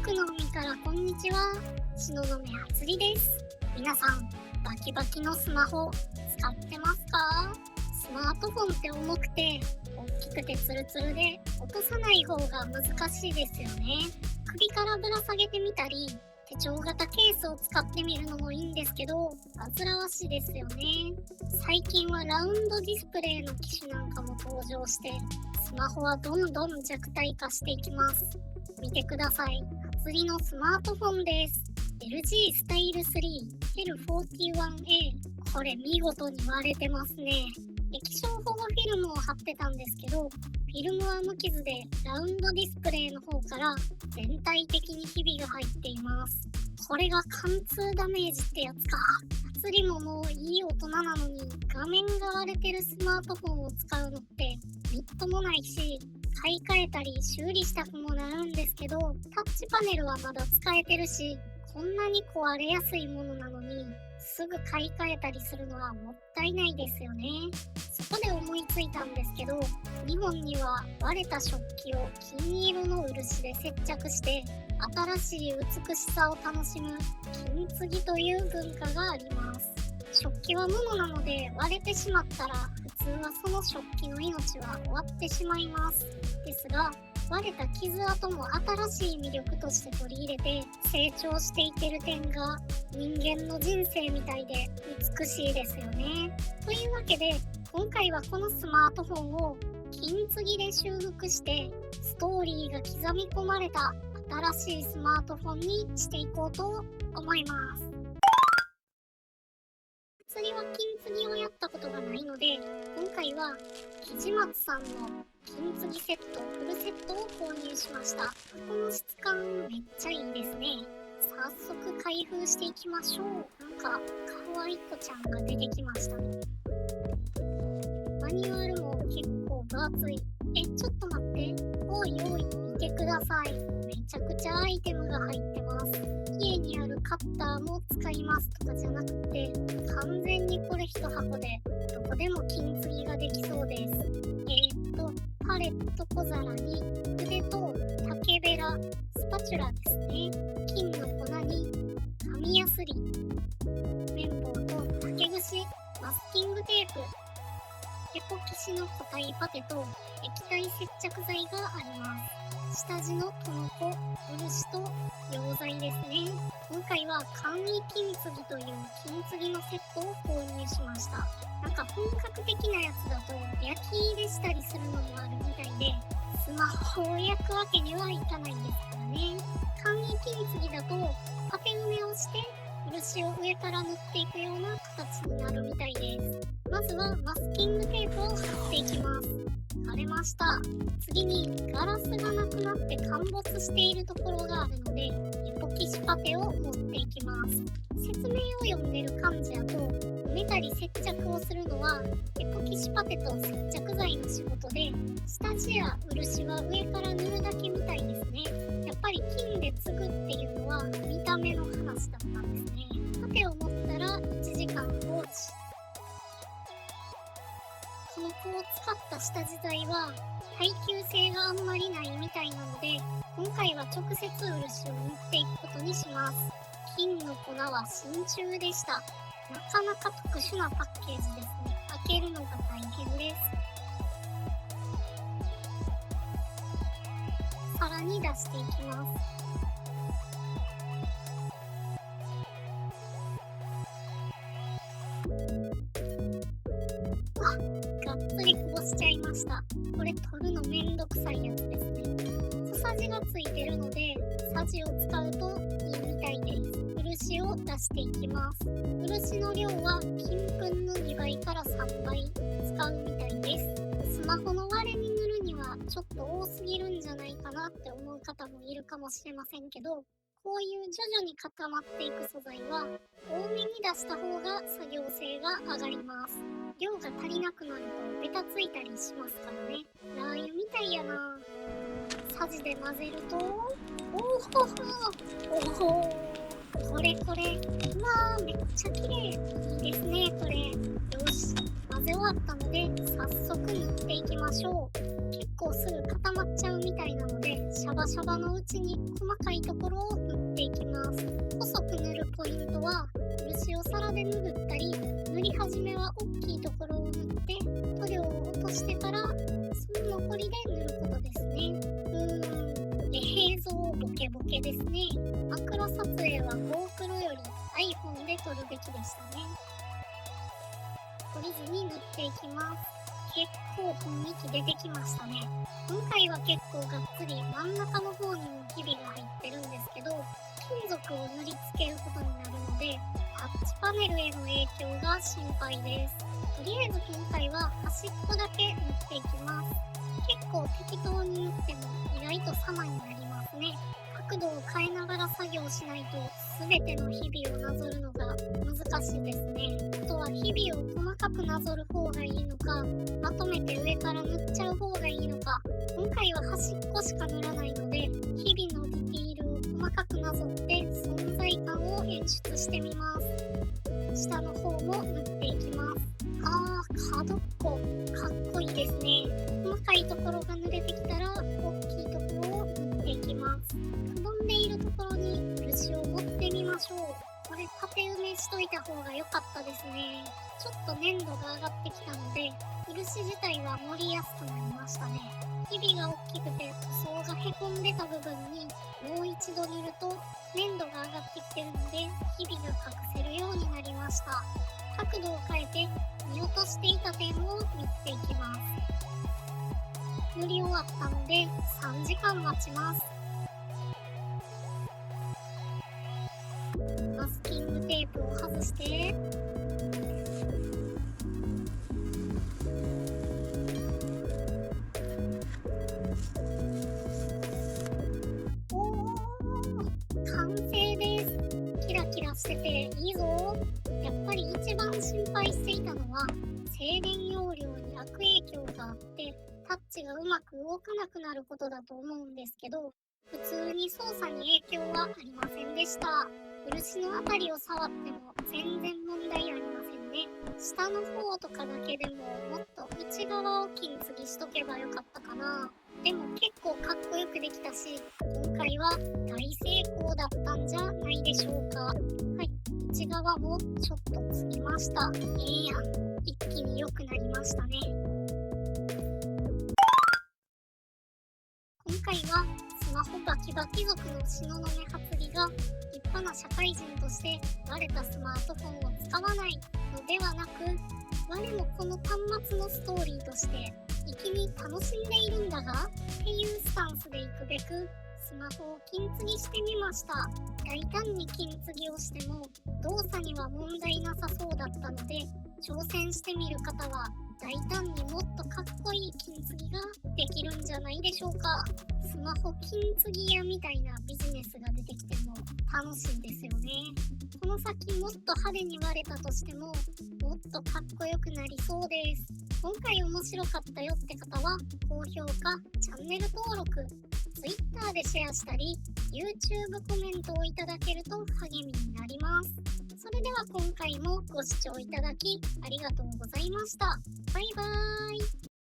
くの海からこんにちは。東雲あつりです。皆さん、バキバキのスマホ使ってますか？スマートフォンって重くて大きくてツルツルで落とさない方が難しいですよね。首からぶら下げてみたり、手帳型ケースを使ってみるのもいいんですけど、煩わしいですよね。最近はラウンドディスプレイの機種なんかも登場して、スマホはどんどん弱体化していきます。見てください。あつりのスマートフォンです。LG スタイル3 L41A。これ見事に割れてますね。液晶保護フィルムを貼ってたんですけど、フィルムは無傷でラウンドディスプレイの方から全体的にひびが入っています。これが貫通ダメージってやつか。あつりももういい大人なのに画面が割れてるスマートフォンを使うのってみっともないし、買い替えたり修理したくもなるんですけど、タッチパネルはまだ使えてるし、こんなに壊れやすいものなのにすぐ買い替えたりするのはもったいないですよね。そこで思いついたんですけど、日本には割れた食器を金色の漆で接着して新しい美しさを楽しむ金継ぎという文化があります。食器は物なので割れてしまったら普通はその食器の命は終わってしまいます。ですが、割れた傷跡も新しい魅力として取り入れて成長していける点が人間の人生みたいで美しいですよね。というわけで今回はこのスマートフォンを金継ぎで修復してストーリーが刻み込まれた新しいスマートフォンにしていこうと思います。あつりは金継ぎをやったことがないので、今回は木松さんの金継ぎセットフルセットを購入しました。この質感めっちゃいいですね。早速開封していきましょう。なんか可愛い子ちゃんが出てきましたね。マニュアルも結構分厚い。ちょっと待って。おいおい、見てください。めちゃくちゃアイテムが入ってます。家にあるカッターも使いますとかじゃなくて、完全にこれ一箱でどこでも金継ぎができそうです。パレット小皿に筆と竹べら、スパチュラですね。金の粉に紙やすり、綿棒と竹串、マスキングテープ、エポキシの固体パテと液体接着剤があります。下地のトノコ、漆と溶剤ですね。今回は簡易金継ぎという金継ぎのセットを購入しました。なんか本格的なやつだと焼き入れしたりするのもあるみたいで、スマホを焼くわけにはいかないんですからね。簡易金継ぎだとパテ埋めをして漆を上から塗っていくような形になるみたいです。まずはマスキングテープを貼っていきます。貼れました。次にガラスがなくなって陥没しているところがあるので、エポキシパテを持っていきます。説明を読んでる感じやと、埋めたり接着をするのはエポキシパテと接着剤の仕事で、下地や漆は上から塗るだけみたいですね。やっぱり金で継ぐっていうのは見た目の話だったんですね。パテを持ったら1時間放置。この子を使った下地剤は耐久性があんまりないみたいなので、今回は直接漆を塗っていくことにします。金の粉は真鍮でした。なかなか特殊なパッケージですね。開けるのが大変です。さらに出していきます。がっつりこぼしちゃいました。これ取るのめんどくさいやつですね。小さじがついてるので、さじを使うといいみたいです。漆を出していきます。漆の量は金粉の2倍から3倍使うみたいです。スマホの割れに塗るにはちょっと多すぎるんじゃないかなって思う方もいるかもしれませんけど、こういう徐々に固まっていく素材は多めに出した方が作業性が上がります。量が足りなくなるとベタついたりしますからね。ラー油みたいやな。さじで混ぜると、これ、うわー、めっちゃ綺麗。いいですね、これ。よし、混ぜ終わったので、早速塗っていきましょう。結構すぐ固まっちゃうみたいなので、シャババシャバのうちに細かいところを塗っていきます。細く塗るポイントは、漆を皿で拭ったり、塗り始めは大きいところを塗って塗料を落としてからその残りで塗ることですね。映像ボケボケですね。マクロ撮影は GoPro より iPhone で撮るべきでしたね。懲りずに塗っていきます。結構雰囲気出てきましたね。今回は結構がっつり真ん中の方にもひびが入ってるんですけど、金属を塗りつけることになるので、タッチパネルへの影響が心配です。とりあえず今回は端っこだけ塗っていきます。結構適当に塗っても意外と様になりますね。角度を変えながら作業しないと全てのひびをなぞるのが難しいですね。あとはひびを細かくなぞる方がいいのか、まとめて上から塗っちゃう方がいいのか、今回は端っこしか塗らないので、ひびのディティールを細かくなぞって存在感を演出してみます。下の方も塗っていきます。角っこかっこいいですね。細かいところが塗れてきたら大きいところを塗っていきます。くぼんでいるところに漆を盛ってみましょう。これ縦埋めしといた方が良かったですね。ちょっと粘度が上がってきたので、漆自体は盛りやすくなりましたね。ひびが大きくて塗装がへこんでた部分にもう一度塗ると粘度が上がってきてるので、ひびが隠せるようになりました。角度を変えて見落としていた点を塗っていきます。塗り終わったので3時間待ちます。マスキングテープを外して完成です。キラキラしてていいぞ。やっぱり一番心配していたのは静電容量に悪影響があってタッチがうまく動かなくなることだと思うんですけど、普通に操作に影響はありませんでした。漆のあたりを触っても全然問題ありませんね。下の方とかだけでももっと内側を金継ぎしとけばよかったかな。でも結構かっこよくできたし、今回は大成功だったんじゃないでしょうか。はい、内側もちょっと継ぎました。一気に良くなりましたね。今回はスマホバキバキ族の東雲発議が立派な社会人として割れたスマートフォンを使わないのではなく、我もこの端末のストーリーとして粋に楽しんでいるんだがっていうスタンスでいくべくスマホを金継ぎしてみました。大胆に金継ぎをしても動作には問題なさそうだったので、挑戦してみる方は大胆にもっとかっこいい金継ぎができるんじゃないでしょうか。スマホ金継ぎ屋みたいなビジネスが出てきても楽しいですよね。この先もっと派手に割れたとしてももっとかっこよくなりそうです。今回面白かったよって方は高評価、チャンネル登録、Twitter でシェアしたり YouTube コメントをいただけると励みになります。それでは今回もご視聴いただきありがとうございました。バイバーイ。